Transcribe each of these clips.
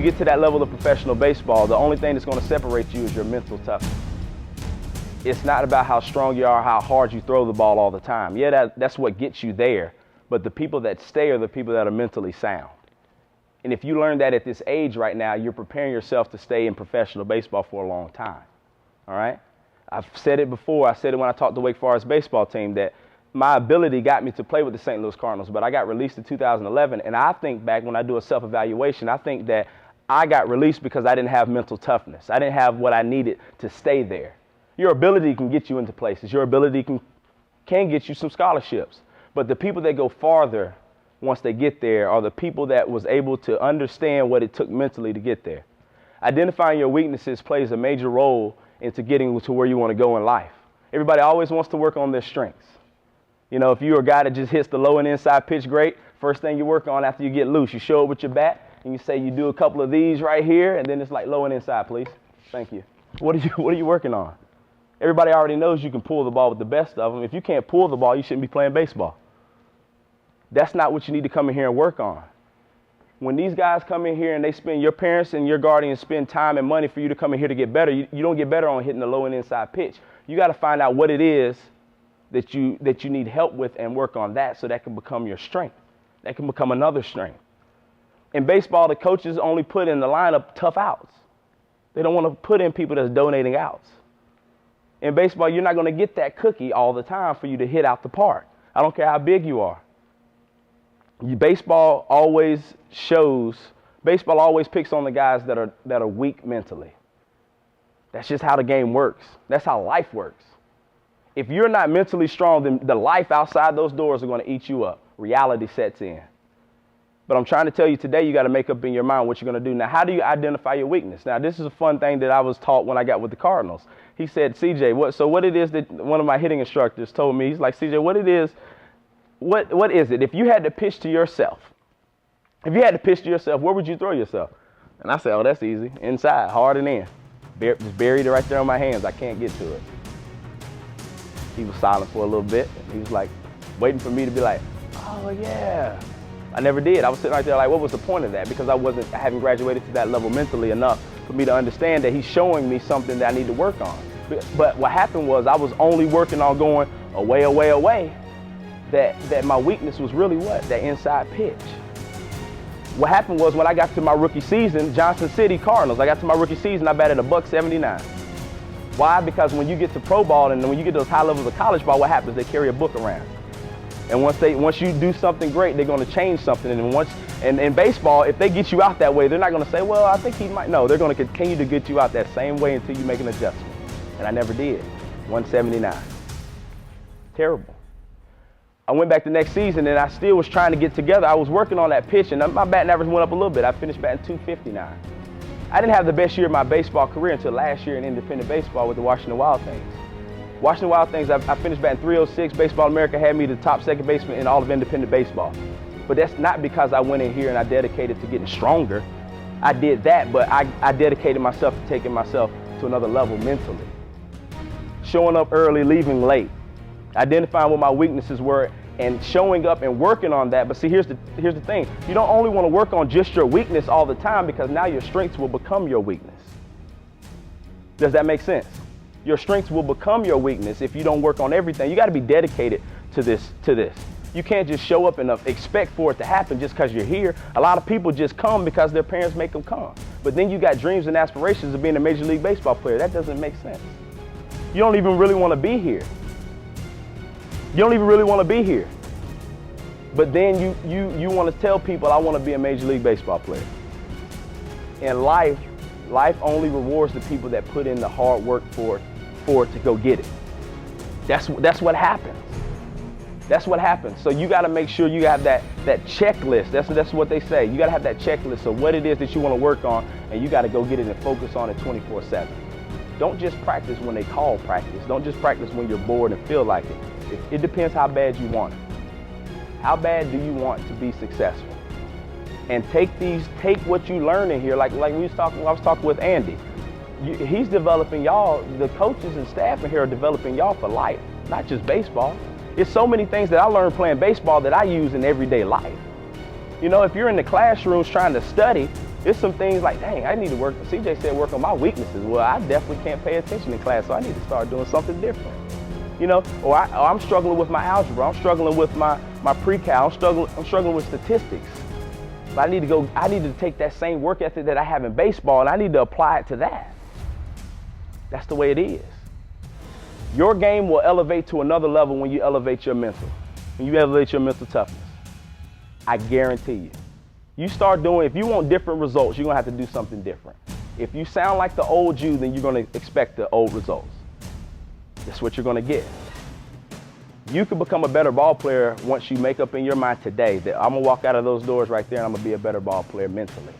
you get to that level of professional baseball, the only thing that's going to separate you is your mental toughness. It's not about how strong you are, how hard you throw the ball all the time. Yeah, that's what gets you there. But the people that stay are the people that are mentally sound. And if you learn that at this age right now, you're preparing yourself to stay in professional baseball for a long time. All right? I've said it before. I said it when I talked to Wake Forest baseball team that my ability got me to play with the St. Louis Cardinals, but I got released in 2011. And I think back when I do a self-evaluation, I think that I got released because I didn't have mental toughness. I didn't have what I needed to stay there. Your ability can get you into places. Your ability can get you some scholarships. But the people that go farther once they get there are the people that was able to understand what it took mentally to get there. Identifying your weaknesses plays a major role into getting to where you want to go in life. Everybody always wants to work on their strengths. You know, if you're a guy that just hits the low and inside pitch great, first thing you work on after you get loose, you show up with your bat and you say you do a couple of these right here, and then it's like low and inside, please. Thank you. What are you working on? Everybody already knows you can pull the ball with the best of them. If you can't pull the ball, you shouldn't be playing baseball. That's not what you need to come in here and work on. When these guys come in here and they spend, your parents and your guardians spend time and money for you to come in here to get better, you don't get better on hitting the low and inside pitch. You got to find out what it is that you need help with and work on that so that can become your strength. That can become another strength. In baseball, the coaches only put in the lineup tough outs. They don't want to put in people that's donating outs. In baseball, you're not going to get that cookie all the time for you to hit out the park. I don't care how big you are. Baseball always picks on the guys that are weak mentally. That's just how the game works. That's how life works. If you're not mentally strong, then the life outside those doors are going to eat you up. Reality sets in. But I'm trying to tell you today, you got to make up in your mind what you're going to do. Now, how do you identify your weakness? Now, this is a fun thing that I was taught when I got with the Cardinals. He said, CJ, what it is that one of my hitting instructors told me, he's like, CJ, what is it? If you had to pitch to yourself, where would you throw yourself? And I said, oh, that's easy. Inside, hard and in. Just buried it right there on my hands. I can't get to it. He was silent for a little bit. He was like waiting for me to be like, oh, yeah. I never did. I was sitting right there like, what was the point of that? Because I hadn't graduated to that level mentally enough for me to understand that he's showing me something that I need to work on. But what happened was I was only working on going away, that my weakness was really what? That inside pitch. What happened was when I got to my rookie season, Johnson City Cardinals, I batted $179. Why? Because when you get to pro ball and when you get to those high levels of college ball, what happens? They carry a book around. And once you do something great, they're going to change something. And in baseball, if they get you out that way, they're not going to say, well, I think he might. No, they're going to continue to get you out that same way until you make an adjustment. And I never did. 179. Terrible. I went back the next season and I still was trying to get together. I was working on that pitch and my batting average went up a little bit. I finished batting 259. I didn't have the best year of my baseball career until last year in independent baseball with the Washington Wild Things. Washington Wild Things, I finished batting 306. Baseball America had me the top second baseman in all of independent baseball. But that's not because I went in here and I dedicated to getting stronger. I did that, but I dedicated myself to taking myself to another level mentally. Showing up early, leaving late. Identifying what my weaknesses were and showing up and working on that. But see, here's the thing. You don't only want to work on just your weakness all the time because now your strengths will become your weakness. Does that make sense? Your strengths will become your weakness if you don't work on everything. You got to be dedicated to this. You can't just show up and expect for it to happen just because you're here. A lot of people just come because their parents make them come. But then you got dreams and aspirations of being a Major League Baseball player. That doesn't make sense. You don't even really want to be here. But then you want to tell people, I want to be a Major League Baseball player. In life only rewards the people that put in the hard work for it to go get it. That's what happens. That's what happens. So you got to make sure you have that checklist. That's what they say. You got to have that checklist of what it is that you want to work on, and you got to go get it and focus on it 24/7. Don't just practice when they call practice. Don't just practice when you're bored and feel like it. It depends how bad you want it. How bad do you want to be successful? And take what you learn in here. Like I was talking with Andy. He's developing y'all. The coaches and staff in here are developing y'all for life, not just baseball. It's so many things that I learned playing baseball that I use in everyday life. You know, if you're in the classrooms trying to study, It's some things like, dang, I need to work. CJ said work on my weaknesses. Well, I definitely can't pay attention in class, so I need to start doing something different. You know, or I'm struggling with my algebra. I'm struggling with my pre-cal. I'm struggling with statistics. But I need to take that same work ethic that I have in baseball, and I need to apply it to that. That's the way it is. Your game will elevate to another level when you elevate your mental. When you elevate your mental toughness. I guarantee you. You start doing, if you want different results, you're going to have to do something different. If you sound like the old you, then you're going to expect the old results. That's what you're going to get. You can become a better ball player once you make up in your mind today that I'm going to walk out of those doors right there and I'm going to be a better ball player mentally.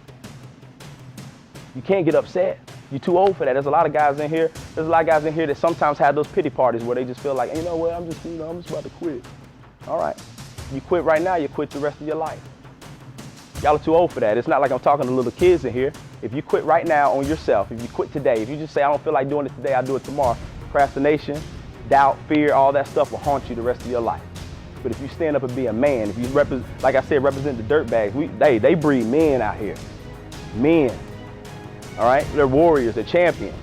You can't get upset. You're too old for that. There's a lot of guys in here. There's a lot of guys in here that sometimes have those pity parties where they just feel like, you know what, I'm just about to quit. All right. You quit right now, you quit the rest of your life. Y'all are too old for that. It's not like I'm talking to little kids in here. If you quit right now on yourself, if you quit today, if you just say, I don't feel like doing it today, I'll do it tomorrow, procrastination, doubt, fear, all that stuff will haunt you the rest of your life. But if you stand up and be a man, if you like I said, represent the Dirtbags, they breed men out here. Men. All right? They're warriors, they're champions.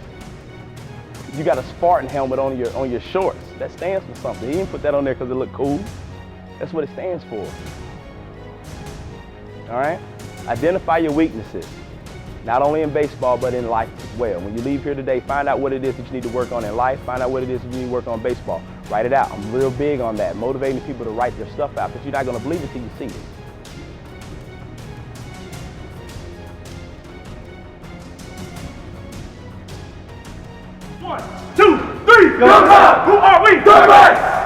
You got a Spartan helmet on your shorts. That stands for something. He didn't put that on there because it looked cool. That's what it stands for. All right? Identify your weaknesses. Not only in baseball, but in life as well. When you leave here today, find out what it is that you need to work on in life. Find out what it is that you need to work on in baseball. Write it out. I'm real big on that, motivating people to write their stuff out because you're not going to believe it till you see it. One, two, three, go! Who are we? Dirtbags!